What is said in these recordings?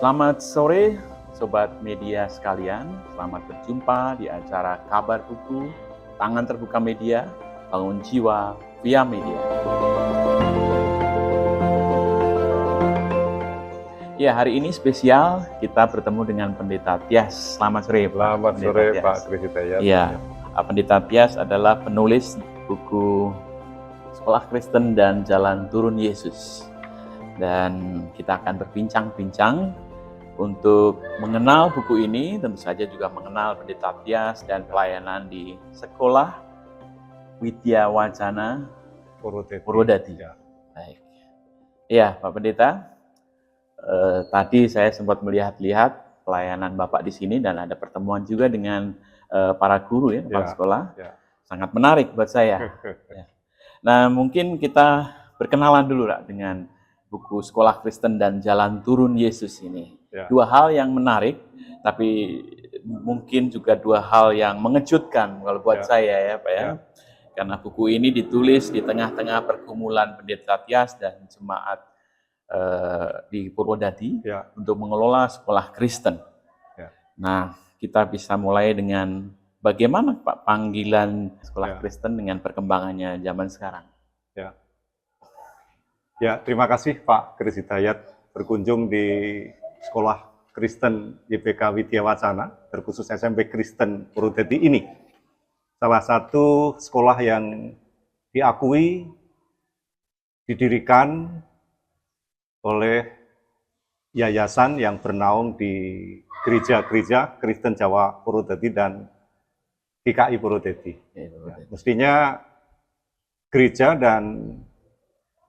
Selamat sore, Sobat Media sekalian. Selamat berjumpa di acara Kabar Buku, Tangan Terbuka Media, Bangun Jiwa via Media. Ya, hari ini spesial kita bertemu dengan Pendeta Tias. Selamat sore, Pak. Selamat Pendeta sore, Tias. Pak Kris Hidayat. Iya, Pendeta Tias adalah penulis buku Sekolah Kristen dan Jalan Turun Yesus. Dan kita akan berbincang-bincang untuk mengenal buku ini, tentu saja juga mengenal Pendeta Tias dan pelayanan di Sekolah Widya Wacana Purwodadi. Ya. Baik. Iya, Pak Pendeta. Tadi saya sempat melihat-lihat pelayanan Bapak di sini dan ada pertemuan juga dengan para guru ya, kepala sekolah. Ya. Sangat menarik buat saya. Ya. Nah, mungkin kita berkenalan dulu Pak, dengan buku Sekolah Kristen dan Jalan Turun Yesus ini. Ya. Dua hal yang menarik, tapi mungkin juga dua hal yang mengejutkan kalau buat saya ya Pak ya. Karena buku ini ditulis di tengah-tengah pergumulan Pendeta Tias dan jemaat di Purwodadi untuk mengelola sekolah Kristen. Ya. Nah, kita bisa mulai dengan bagaimana Pak panggilan sekolah Kristen dengan perkembangannya zaman sekarang. Ya, terima kasih Pak Kris Hidayat berkunjung di Sekolah Kristen YPK Widya Wacana, terkhusus SMP Kristen Purwodadi ini. Salah satu sekolah yang diakui, didirikan oleh yayasan yang bernaung di gereja-gereja Kristen Jawa Purwodadi dan GKI Purwodadi. Ya, mestinya gereja dan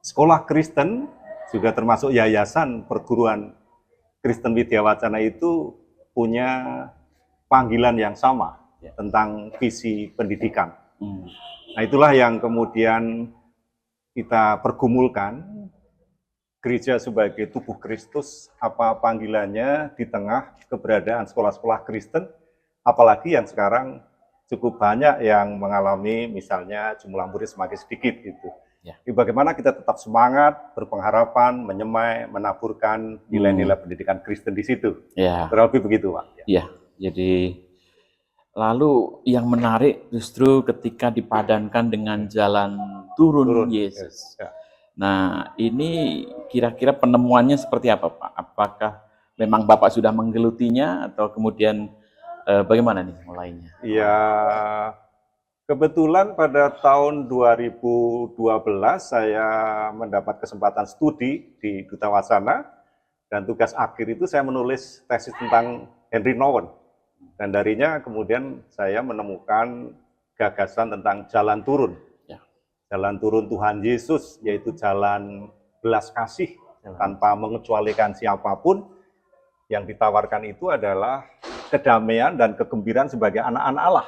sekolah Kristen juga termasuk yayasan perguruan Kristen Widya Wacana itu punya panggilan yang sama tentang visi pendidikan. Nah, itulah yang kemudian kita pergumulkan. Gereja sebagai tubuh Kristus, apa panggilannya di tengah keberadaan sekolah-sekolah Kristen, apalagi yang sekarang cukup banyak yang mengalami misalnya jumlah murid semakin sedikit gitu. Ya. Bagaimana kita tetap semangat, berpengharapan, menyemai, menaburkan nilai-nilai pendidikan Kristen di situ. Ya. Kurang lebih begitu, Pak. Ya, jadi lalu yang menarik justru ketika dipadankan dengan jalan turun Yesus. Ya. Nah, ini kira-kira penemuannya seperti apa, Pak? Apakah memang Bapak sudah menggelutinya atau kemudian bagaimana nih mulainya? Ya, kebetulan pada tahun 2012 saya mendapat kesempatan studi di Duta Wacana dan tugas akhir itu saya menulis tesis tentang Henry Nouwen. Dan darinya kemudian saya menemukan gagasan tentang jalan turun. Jalan turun Tuhan Yesus, yaitu jalan belas kasih tanpa mengecualikan siapapun. Yang ditawarkan itu adalah kedamaian dan kegembiraan sebagai anak-anak Allah.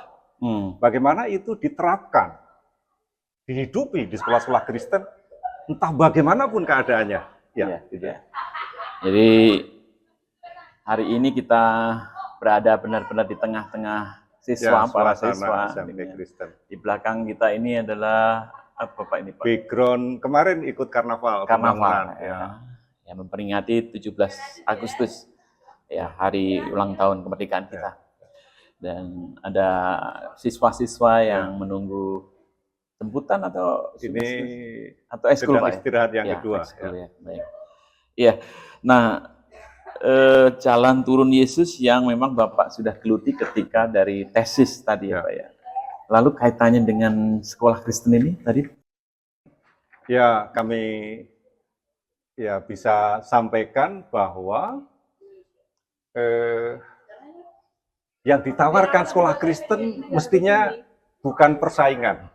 Bagaimana itu diterapkan, dihidupi di sekolah-sekolah Kristen, entah bagaimanapun keadaannya. Jadi hari ini kita berada benar-benar di tengah-tengah siswa, para siswa. Di belakang kita ini adalah apa Pak ini Pak? Background kemarin ikut karnaval. Ya, memperingati 17 Agustus ya, hari ulang tahun kemerdekaan kita. Dan ada siswa-siswa yang menunggu jemputan atau ini atau ekskul Pak? Istirahat yang kedua. Ya. Baik. Iya. Nah, jalan turun Yesus yang memang Bapak sudah geluti ketika dari tesis tadi ya Pak ya. Lalu kaitannya dengan sekolah Kristen ini tadi? Ya, kami bisa sampaikan bahwa yang ditawarkan sekolah Kristen mestinya bukan persaingan.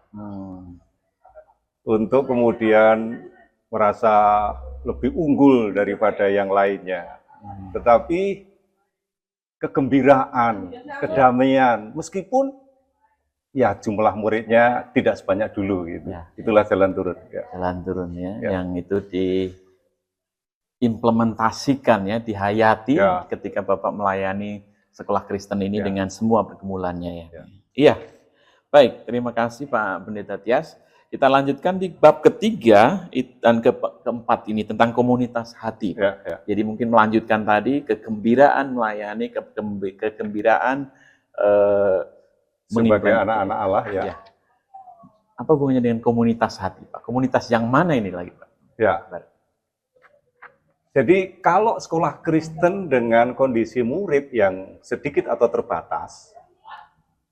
Untuk kemudian merasa lebih unggul daripada yang lainnya. Tetapi kegembiraan, kedamaian, meskipun ya jumlah muridnya tidak sebanyak dulu gitu. Itulah jalan turun. Jalan turun yang itu diimplementasikan dihayati ketika Bapak melayani sekolah Kristen ini dengan semua pergumulannya ya. Iya. Baik, terima kasih Pak Pendeta Tias. Kita lanjutkan di bab ketiga dan keempat ini tentang komunitas hati. Ya, ya. Jadi mungkin melanjutkan tadi kegembiraan melayani, kegembiraan Sebagai anak-anak Allah, ya. Ya. Apa hubungannya dengan komunitas hati, Pak? Komunitas yang mana ini lagi, Pak? Ya. Jadi kalau sekolah Kristen dengan kondisi murid yang sedikit atau terbatas,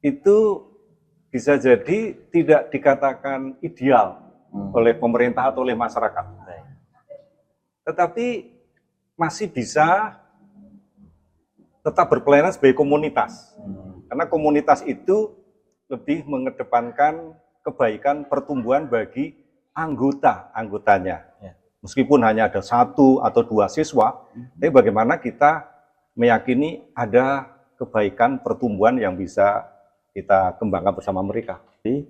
itu bisa jadi tidak dikatakan ideal oleh pemerintah atau oleh masyarakat. Tetapi masih bisa tetap berpelayanan sebagai komunitas. Karena komunitas itu lebih mengedepankan kebaikan pertumbuhan bagi anggotanya. Meskipun hanya ada 1 atau 2 siswa, tapi bagaimana kita meyakini ada kebaikan pertumbuhan yang bisa kita kembangkan bersama mereka. Jadi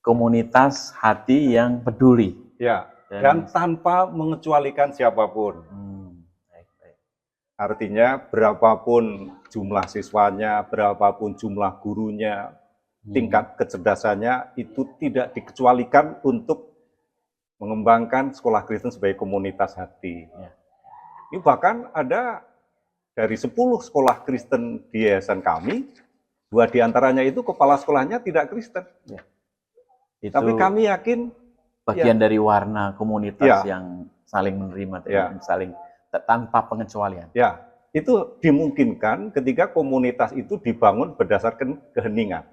komunitas hati yang peduli. Ya, dan tanpa mengecualikan siapapun. Artinya berapapun jumlah siswanya, berapapun jumlah gurunya, tingkat kecerdasannya itu tidak dikecualikan untuk mengembangkan sekolah Kristen sebagai komunitas hati. Ini bahkan ada dari 10 sekolah Kristen di yayasan kami, 2 diantaranya itu kepala sekolahnya tidak Kristen. Itu tapi kami yakin bagian dari warna komunitas yang saling menerima dan saling tanpa pengecualian. Ya, itu dimungkinkan ketika komunitas itu dibangun berdasarkan keheningan.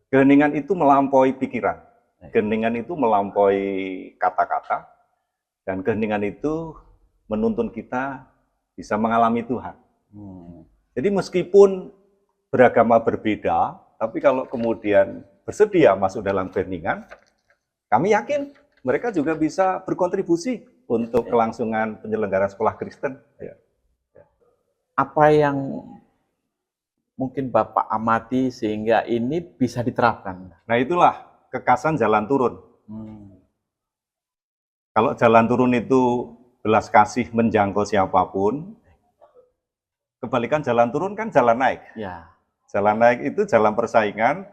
Keheningan itu melampaui pikiran. Keheningan itu melampaui kata-kata. Dan keheningan itu menuntun kita bisa mengalami Tuhan. Jadi meskipun beragama berbeda, tapi kalau kemudian bersedia masuk dalam keheningan, kami yakin mereka juga bisa berkontribusi untuk kelangsungan penyelenggaraan sekolah Kristen. Apa yang mungkin Bapak amati sehingga ini bisa diterapkan? Nah itulah kekasan jalan turun. Kalau jalan turun itu belas kasih menjangkau siapapun, kebalikan jalan turun kan jalan naik. Jalan naik itu jalan persaingan,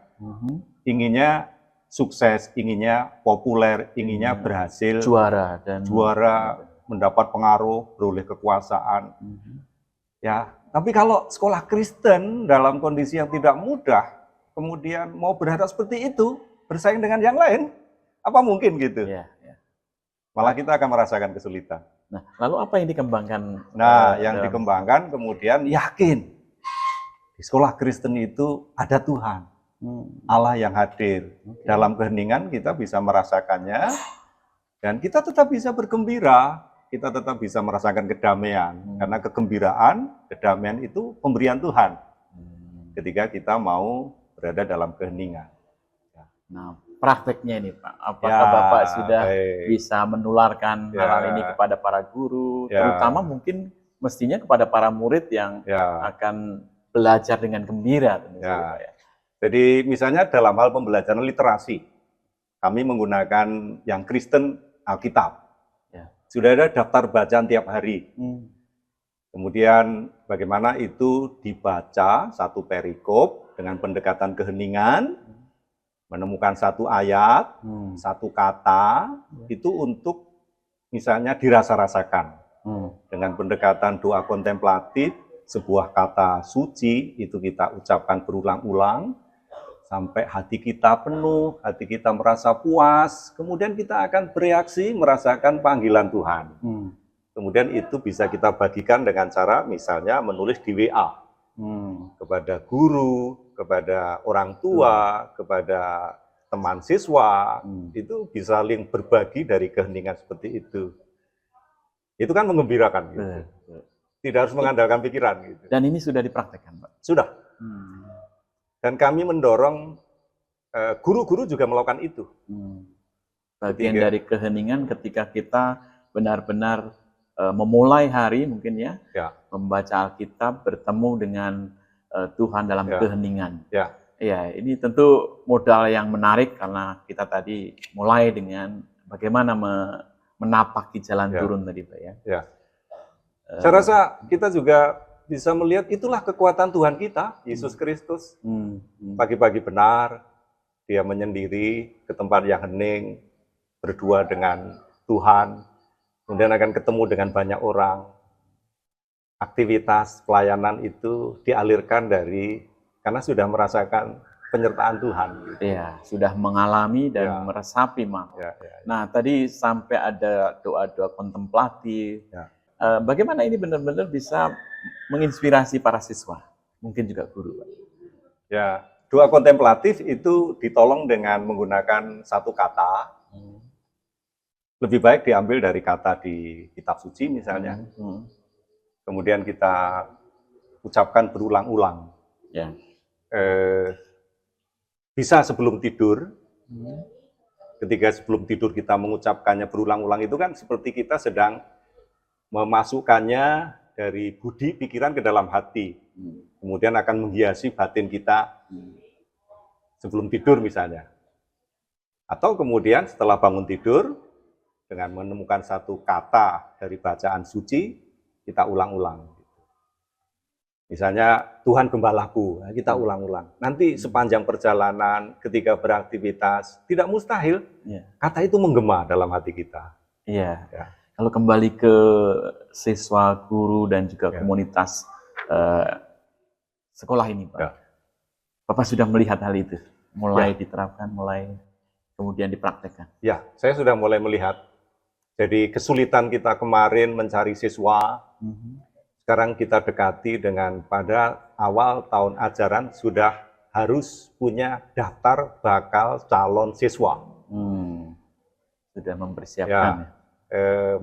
inginnya sukses, inginnya populer, inginnya berhasil, juara, mendapat pengaruh, beroleh kekuasaan. Ya, tapi kalau sekolah Kristen dalam kondisi yang tidak mudah, kemudian mau berharap seperti itu, bersaing dengan yang lain, apa mungkin gitu? Malah kita akan merasakan kesulitan. Nah, lalu apa yang dikembangkan? Nah, yang dikembangkan kemudian yakin di sekolah Kristen itu ada Tuhan. Allah yang hadir. Dalam keheningan kita bisa merasakannya dan kita tetap bisa bergembira, kita tetap bisa merasakan kedamaian. Karena kegembiraan, kedamaian itu pemberian Tuhan ketika kita mau berada dalam keheningan. Nah, prakteknya ini Pak, apakah Bapak sudah bisa menularkan hal ini kepada para guru, terutama mungkin mestinya kepada para murid yang akan belajar dengan gembira tentu saja, Pak. Jadi misalnya dalam hal pembelajaran literasi, kami menggunakan yang Kristen Alkitab. Sudah ada daftar bacaan tiap hari. Kemudian bagaimana itu dibaca satu perikop dengan pendekatan keheningan, menemukan satu ayat, satu kata, itu untuk misalnya dirasa-rasakan. Dengan pendekatan doa kontemplatif, sebuah kata suci itu kita ucapkan berulang-ulang, sampai hati kita penuh, hati kita merasa puas, kemudian kita akan bereaksi merasakan panggilan Tuhan. Kemudian itu bisa kita bagikan dengan cara misalnya menulis di WA kepada guru, kepada orang tua, kepada teman siswa, itu bisa saling berbagi dari keheningan seperti itu. Itu kan mengembirakan gitu. Tidak harus mengandalkan pikiran gitu. Dan ini sudah dipraktekkan, Pak? Sudah. Dan kami mendorong guru-guru juga melakukan itu. Bagian dari keheningan ketika kita benar-benar memulai hari mungkin membaca Alkitab, bertemu dengan Tuhan dalam keheningan. Ya, ini tentu modal yang menarik karena kita tadi mulai dengan bagaimana menapaki jalan turun tadi, Pak ya. Saya rasa kita juga bisa melihat itulah kekuatan Tuhan kita, Yesus Kristus. Pagi-pagi benar, dia menyendiri ke tempat yang hening, berdua dengan Tuhan, kemudian akan ketemu dengan banyak orang. Aktivitas pelayanan itu dialirkan karena sudah merasakan penyertaan Tuhan. Iya, sudah mengalami dan meresapi, Mak. Nah, tadi sampai ada doa-doa kontemplatif. Bagaimana ini benar-benar bisa menginspirasi para siswa? Mungkin juga guru, Pak. Ya, doa kontemplatif itu ditolong dengan menggunakan satu kata. Lebih baik diambil dari kata di kitab suci misalnya. Kemudian kita ucapkan berulang-ulang. Bisa sebelum tidur. Ketika sebelum tidur kita mengucapkannya berulang-ulang itu kan seperti kita sedang memasukkannya dari budi pikiran ke dalam hati. Kemudian akan menghiasi batin kita sebelum tidur misalnya. Atau kemudian setelah bangun tidur, dengan menemukan satu kata dari bacaan suci, kita ulang-ulang. Misalnya, Tuhan Gembalaku, kita ulang-ulang. Nanti sepanjang perjalanan, ketika beraktivitas, tidak mustahil, kata itu menggema dalam hati kita. Iya. Kalau kembali ke siswa, guru, dan juga komunitas sekolah ini, Pak. Bapak sudah melihat hal itu? Mulai diterapkan, mulai kemudian dipraktekkan? Ya, saya sudah mulai melihat. Jadi kesulitan kita kemarin mencari siswa, sekarang kita dekati dengan pada awal tahun ajaran sudah harus punya daftar bakal calon siswa. Sudah mempersiapkan.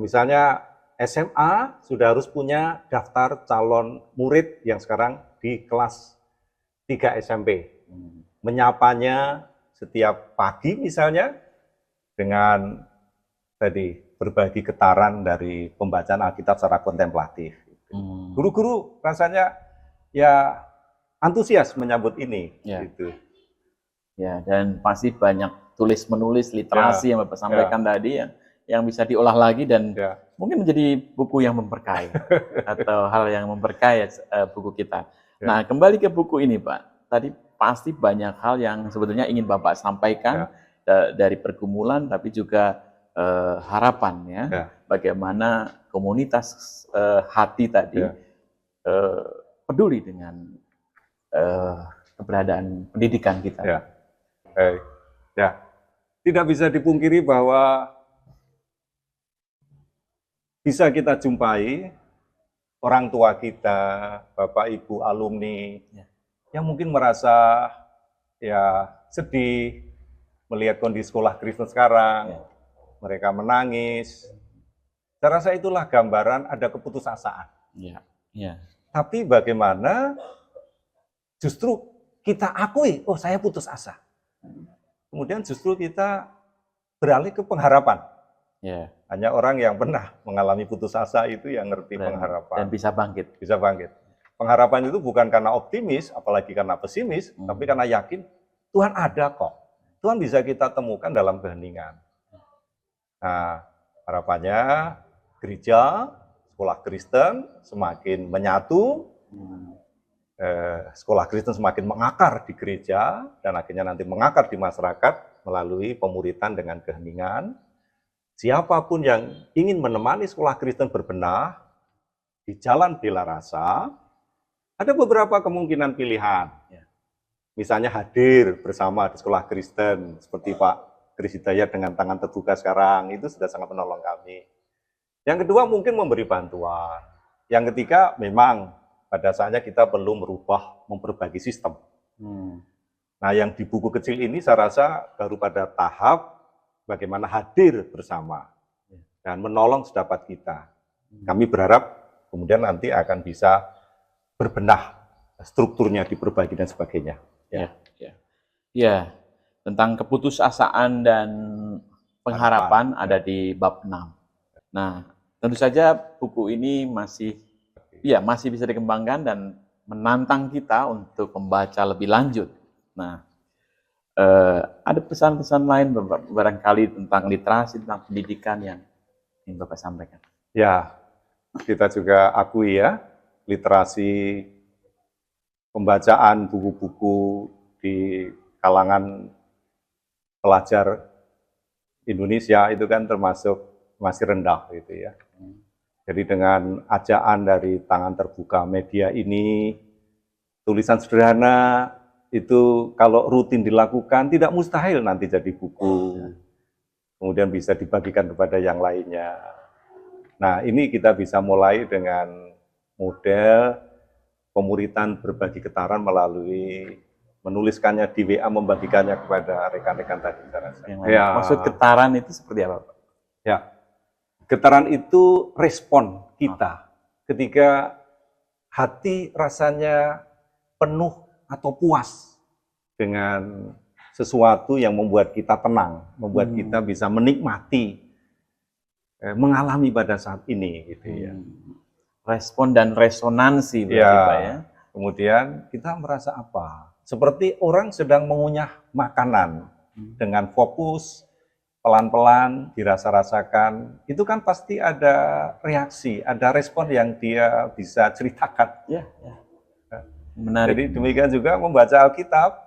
Misalnya SMA sudah harus punya daftar calon murid yang sekarang di kelas 3 SMP. Menyapanya setiap pagi misalnya dengan tadi berbagi getaran dari pembacaan Alkitab secara kontemplatif. Guru-guru rasanya ya antusias menyambut ini. Gitu. Ya, dan pasti banyak tulis-menulis literasi yang Bapak sampaikan tadi yang bisa diolah lagi dan mungkin menjadi buku yang memperkaya atau hal yang memperkaya buku kita. Nah, kembali ke buku ini, Pak. Tadi pasti banyak hal yang sebetulnya ingin Bapak sampaikan dari pergumulan, tapi juga harapan bagaimana komunitas hati tadi peduli dengan keberadaan pendidikan kita. Tidak bisa dipungkiri bahwa bisa kita jumpai orang tua kita, Bapak Ibu alumni yang mungkin merasa sedih melihat kondisi sekolah Kristen sekarang. Mereka menangis. Saya rasa itulah gambaran ada keputusasaan. Tapi bagaimana justru kita akui, oh saya putus asa. Kemudian justru kita beralih ke pengharapan. Hanya orang yang pernah mengalami putus asa itu yang ngerti pengharapan. Dan bisa bangkit. Bisa bangkit. Pengharapan itu bukan karena optimis, apalagi karena pesimis, tapi karena yakin Tuhan ada kok. Tuhan bisa kita temukan dalam keheningan. Nah, harapannya gereja, sekolah Kristen semakin menyatu, sekolah Kristen semakin mengakar di gereja, dan akhirnya nanti mengakar di masyarakat melalui pemuritan dengan keheningan. Siapapun yang ingin menemani sekolah Kristen berbenah di jalan bela rasa, ada beberapa kemungkinan pilihan. Misalnya hadir bersama di sekolah Kristen, seperti Pak Kris Hidayat dengan tangan terbuka sekarang, itu sudah sangat menolong kami. Yang kedua mungkin memberi bantuan. Yang ketiga memang pada saatnya kita perlu memperbaiki sistem. Nah yang di buku kecil ini saya rasa baru pada tahap bagaimana hadir bersama dan menolong sedapat kita. Kami berharap kemudian nanti akan bisa berbenah strukturnya diperbaiki dan sebagainya. Tentang keputusasaan dan pengharapan ada di bab 6. Nah, tentu saja buku ini masih bisa dikembangkan dan menantang kita untuk membaca lebih lanjut. Nah, ada pesan-pesan lain barangkali tentang literasi, tentang pendidikan yang ingin Bapak sampaikan? Ya, kita juga akui literasi pembacaan buku-buku di kalangan pelajar Indonesia itu kan termasuk masih rendah gitu ya. Jadi dengan ajaan dari Tangan Terbuka Media ini, tulisan sederhana itu kalau rutin dilakukan tidak mustahil nanti jadi buku, kemudian bisa dibagikan kepada yang lainnya. Nah, ini kita bisa mulai dengan model pemuritan berbagi getaran melalui menuliskannya di WA, membagikannya kepada rekan-rekan tadi. Ya. Maksud getaran itu seperti apa, Pak? Ya, getaran itu respon kita ketika hati rasanya penuh atau puas dengan sesuatu yang membuat kita tenang, membuat kita bisa menikmati, mengalami pada saat ini, gitu ya. Respon dan resonansi, berarti, Pak, ya. Kemudian kita merasa apa? Seperti orang sedang mengunyah makanan dengan fokus, pelan-pelan dirasa-rasakan, itu kan pasti ada reaksi, ada respon yang dia bisa ceritakan. Ya. Menarik. Jadi demikian juga membaca Alkitab,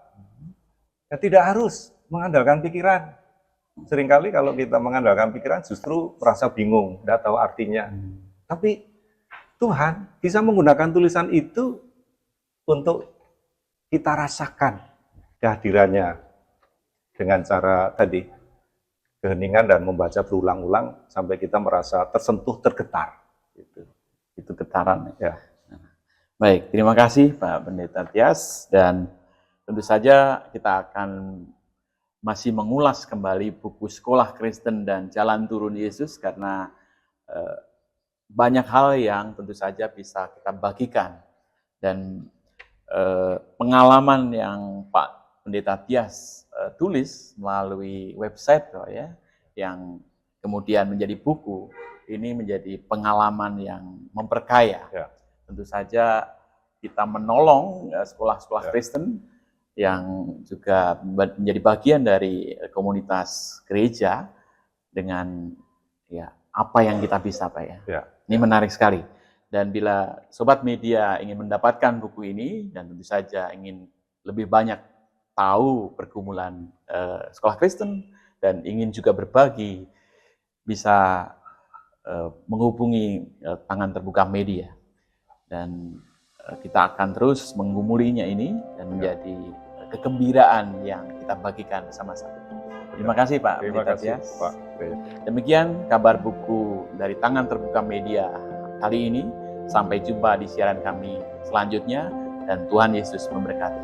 ya tidak harus mengandalkan pikiran. Seringkali kalau kita mengandalkan pikiran justru merasa bingung, tidak tahu artinya. Tapi Tuhan bisa menggunakan tulisan itu untuk kita rasakan kehadirannya dengan cara tadi, keheningan dan membaca berulang-ulang sampai kita merasa tersentuh, tergetar. Itu getaran. Ya. Baik, terima kasih Pak Pendeta Tias, dan tentu saja kita akan masih mengulas kembali buku Sekolah Kristen dan Jalan Turun Yesus, karena banyak hal yang tentu saja bisa kita bagikan, dan pengalaman yang Pak Pendeta Tias tulis melalui website ya, yang kemudian menjadi buku, ini menjadi pengalaman yang memperkaya. Ya. Tentu saja kita menolong sekolah-sekolah Kristen yang juga menjadi bagian dari komunitas gereja dengan ya apa yang kita bisa, Pak ya. Ini menarik sekali. Dan bila Sobat Media ingin mendapatkan buku ini dan tentu saja ingin lebih banyak tahu pergumulan sekolah Kristen dan ingin juga berbagi, bisa menghubungi Tangan Terbuka Media. Dan kita akan terus menggumulinya ini dan menjadi kegembiraan yang kita bagikan bersama-sama. Terima kasih Pak Pendeta Tias. Demikian kabar buku dari Tangan Terbuka Media kali ini. Sampai jumpa di siaran kami selanjutnya, dan Tuhan Yesus memberkati.